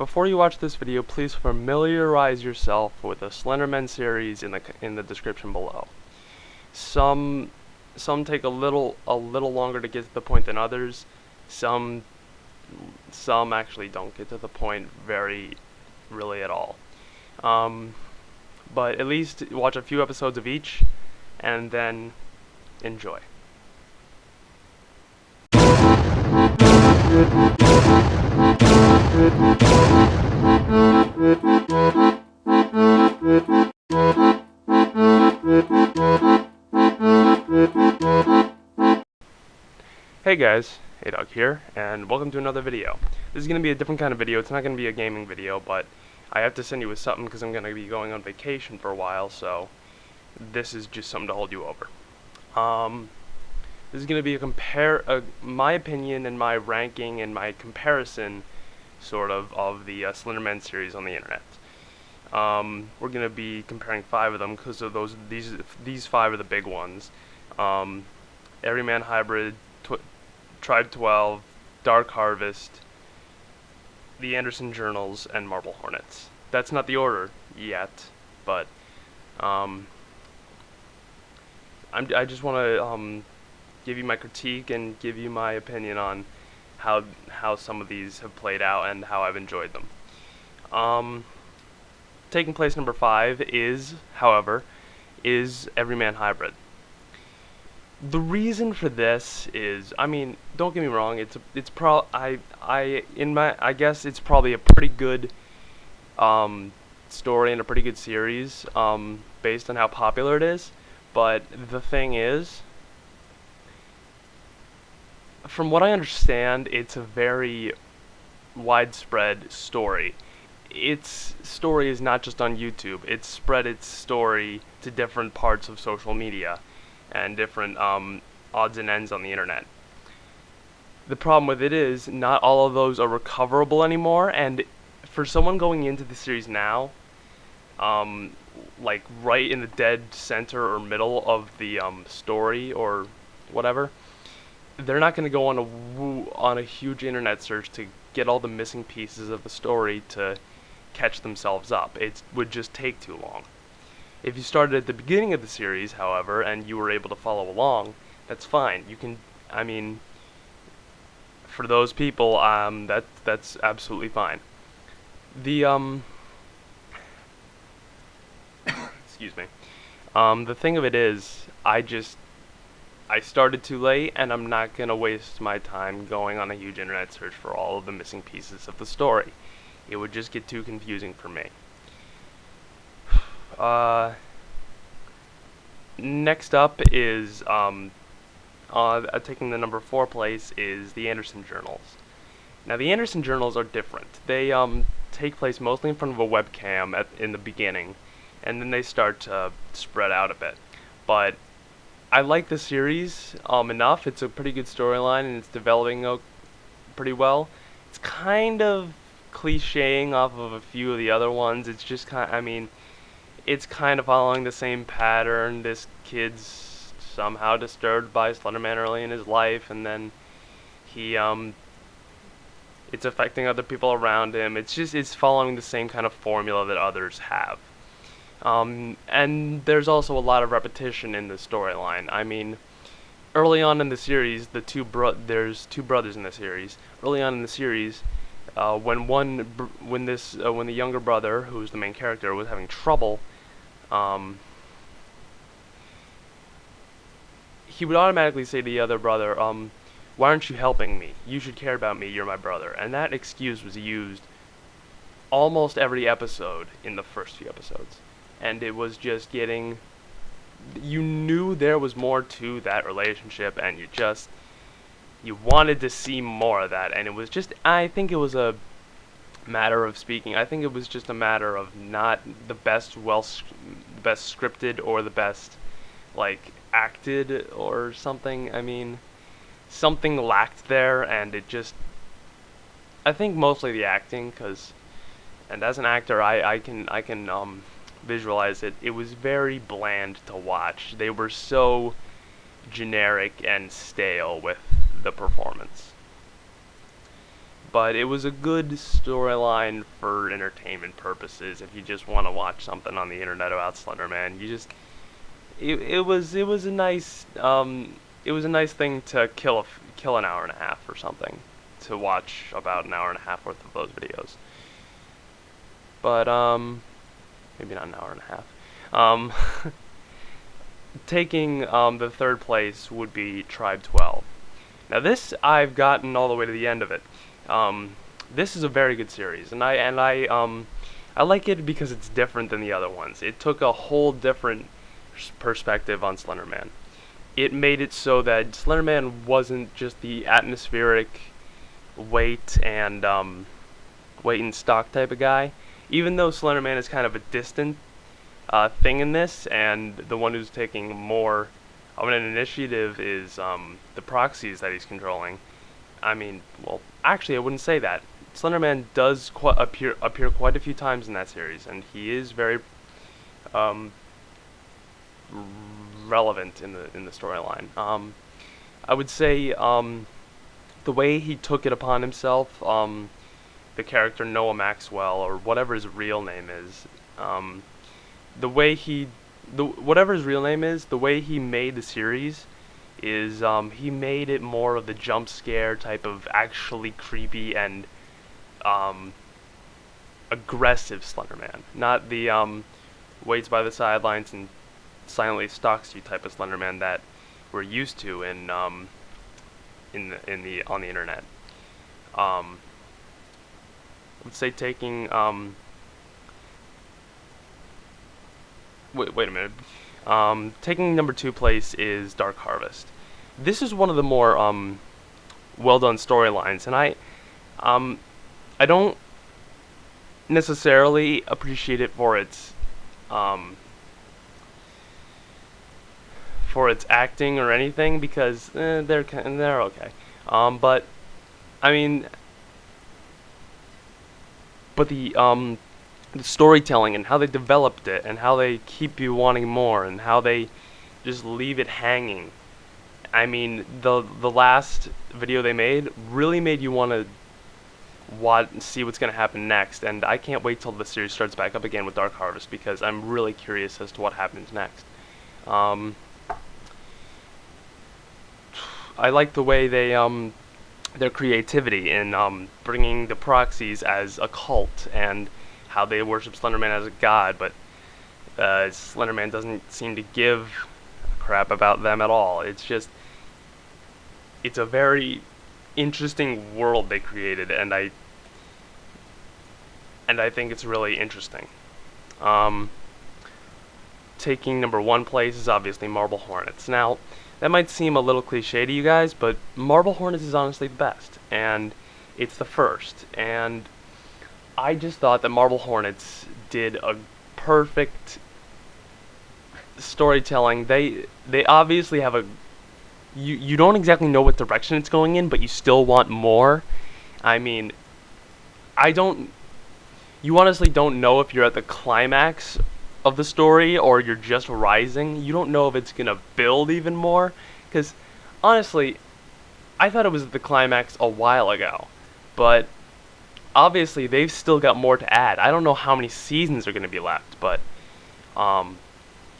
Before you watch this video, please familiarize yourself with the Slender series in the description below. Some take a little longer to get to the point than others. Some actually don't get to the point really at all. But at least watch a few episodes of each and then enjoy. Hey guys, Doug here, and welcome to another video. This is going to be a different kind of video. It's not going to be a gaming video, but I have to send you with something because I'm going to be going on vacation for a while, so this is just something to hold you over. This is going to be my opinion and my ranking and my comparison, sort of the Slender series on the internet. We're going to be comparing 5 of them because of these 5 are the big ones. Everyman Hybrid, Tribe 12, Dark Harvest, the Anderson Journals, and Marble Hornets. That's not the order yet, but I just want to give you my critique and give you my opinion on how some of these have played out and how I've enjoyed them. Taking place number 5 is, however, Everyman Hybrid. The reason for this is, I mean, don't get me wrong, I guess it's probably a pretty good story and a pretty good series based on how popular it is, but the thing is, from what I understand, it's a very widespread story. Its story is not just on YouTube. It's spread its story to different parts of social media and different odds and ends on the internet. The problem with it is not all of those are recoverable anymore, and for someone going into the series now, like right in the dead center or middle of the story or whatever, they're not going to go on a huge internet search to get all the missing pieces of the story to catch themselves up. It would just take too long. If you started at the beginning of the series, however, and you were able to follow along, that's fine. You can, I mean, for those people, that's absolutely fine. The excuse me. The thing of it is, I started too late, and I'm not gonna waste my time going on a huge internet search for all of the missing pieces of the story. It would just get too confusing for me. Next up is, taking the number 4 place is the Anderson Journals. Now, the Anderson Journals are different. They take place mostly in front of a webcam in the beginning, and then they start to spread out a bit. But I like the series enough. It's a pretty good storyline, and it's developing pretty well. It's kind of clicheing off of a few of the other ones. It's just it's kind of following the same pattern. This kid's somehow disturbed by Slenderman early in his life, and then it's affecting other people around him. It's following the same kind of formula that others have. And there's also a lot of repetition in the storyline. I mean, early on in the series, there's 2 brothers in the series. Early on in the series, when the younger brother, who's the main character, was having trouble, he would automatically say to the other brother, "Why aren't you helping me? You should care about me. You're my brother." And that excuse was used almost every episode in the first few episodes, and it was just you knew there was more to that relationship, and you wanted to see more of that, and it was just, I think it was a matter of speaking. I think it was just a matter of not the best scripted or the best, like, acted or something. I mean, something lacked there, and I think mostly the acting, and as an actor, I can visualize it. It was very bland to watch. They were so generic and stale with the performance. but it was a good storyline for entertainment purposes. If you just want to watch something on the internet about Slender Man, it was a nice thing to kill an hour and a half or something, to watch about an hour and a half worth of those videos. But maybe not an hour and a half. Um, taking the third place would be Tribe 12. Now this, I've gotten all the way to the end of it. This is a very good series, and I like it because it's different than the other ones. It took a whole different perspective on Slender Man. It made it so that Slender Man wasn't just the atmospheric weight and stock type of guy. Even though Slender Man is kind of a distant thing in this, and the one who's taking more of an initiative is the proxies that he's controlling. I mean, well, actually, I wouldn't say that. Slender Man does appear quite a few times in that series, and he is very um, relevant in the storyline. I would say the way he took it upon himself, the character Noah Maxwell, or whatever his real name is, the way whatever his real name is, the way he made the series is he made it more of the jump scare type of actually creepy and aggressive Slender Man, not the waits by the sidelines and silently stalks you type of Slender Man that we're used to on the internet. Let's say taking wait a minute. Taking number 2 place is Dark Harvest. This is one of the more well done storylines, and I don't necessarily appreciate it for its acting or anything, because they're okay. But I mean, but the storytelling and how they developed it and how they keep you wanting more and how they just leave it hanging. I mean, the last video they made really made you want to see what's going to happen next, and I can't wait till the series starts back up again with Dark Harvest, because I'm really curious as to what happens next. I like the way they their creativity in bringing the proxies as a cult, and how they worship Slender Man as a god, but Slender Man doesn't seem to give a crap about them at all. It's a very interesting world they created, and I think it's really interesting. Taking number 1 place is obviously Marble Hornets. Now, that might seem a little cliche to you guys, but Marble Hornets is honestly the best, and it's the first, and I just thought that Marble Hornets did a perfect storytelling. They obviously have you don't exactly know what direction it's going in, but you still want more. I mean, you honestly don't know if you're at the climax of the story or you're just rising. You don't know if it's gonna build even more, because honestly, I thought it was at the climax a while ago, but obviously they've still got more to add. I don't know how many seasons are going to be left, but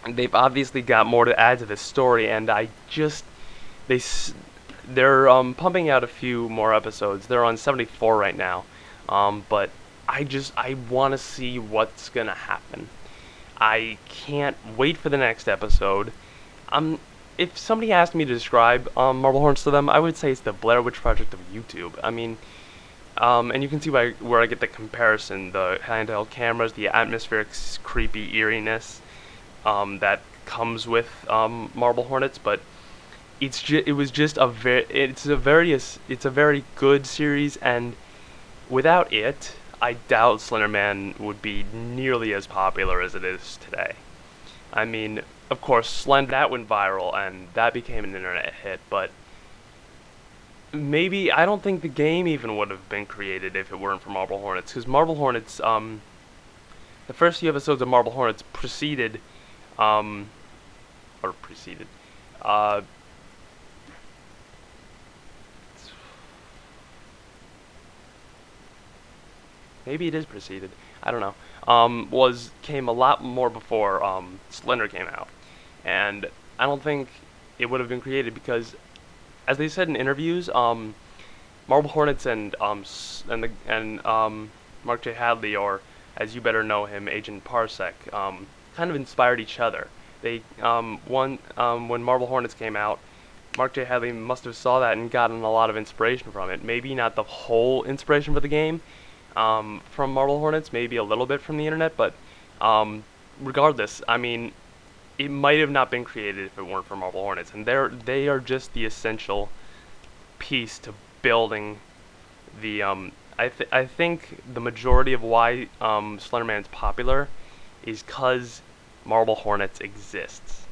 they've obviously got more to add to this story, and they're pumping out a few more episodes. They're on 74 right now, but I want to see what's going to happen. I can't wait for the next episode. If somebody asked me to describe Marble Hornets to them, I would say it's the Blair Witch Project of YouTube. I mean, and you can see where I get the comparison: the handheld cameras, the atmospheric creepy eeriness that comes with Marble Hornets. But it was just it's a very good series, and without it, I doubt Slender Man would be nearly as popular as it is today. I mean, of course, that went viral, and that became an internet hit, but maybe, I don't think the game even would have been created if it weren't for Marble Hornets, because Marble Hornets, the first few episodes of Marble Hornets preceded, uh, maybe it is preceded. I don't know. Was came a lot more before Slender came out, and I don't think it would have been created because, as they said in interviews, Marble Hornets and Mark J. Hadley, or as you better know him, Agent Parsec, kind of inspired each other. They when Marble Hornets came out, Mark J. Hadley must have saw that and gotten a lot of inspiration from it. Maybe not the whole inspiration for the game from Marble Hornets, maybe a little bit from the internet, but regardless, I mean, it might have not been created if it weren't for Marble Hornets, and they are just the essential piece to building the. I think the majority of why Slenderman's popular is because Marble Hornets exists.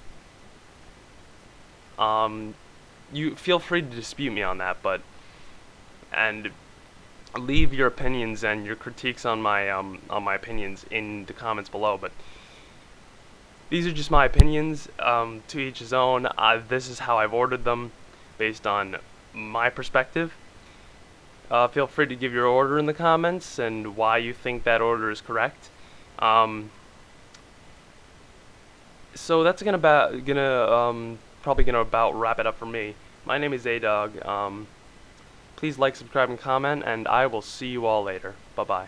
You feel free to dispute me on that, but and leave your opinions and your critiques on my opinions in the comments below. But these are just my opinions. To each his own. This is how I've ordered them, based on my perspective. Feel free to give your order in the comments and why you think that order is correct. So that's probably gonna about wrap it up for me. My name is ADog. Please like, subscribe, and comment, and I will see you all later. Bye bye.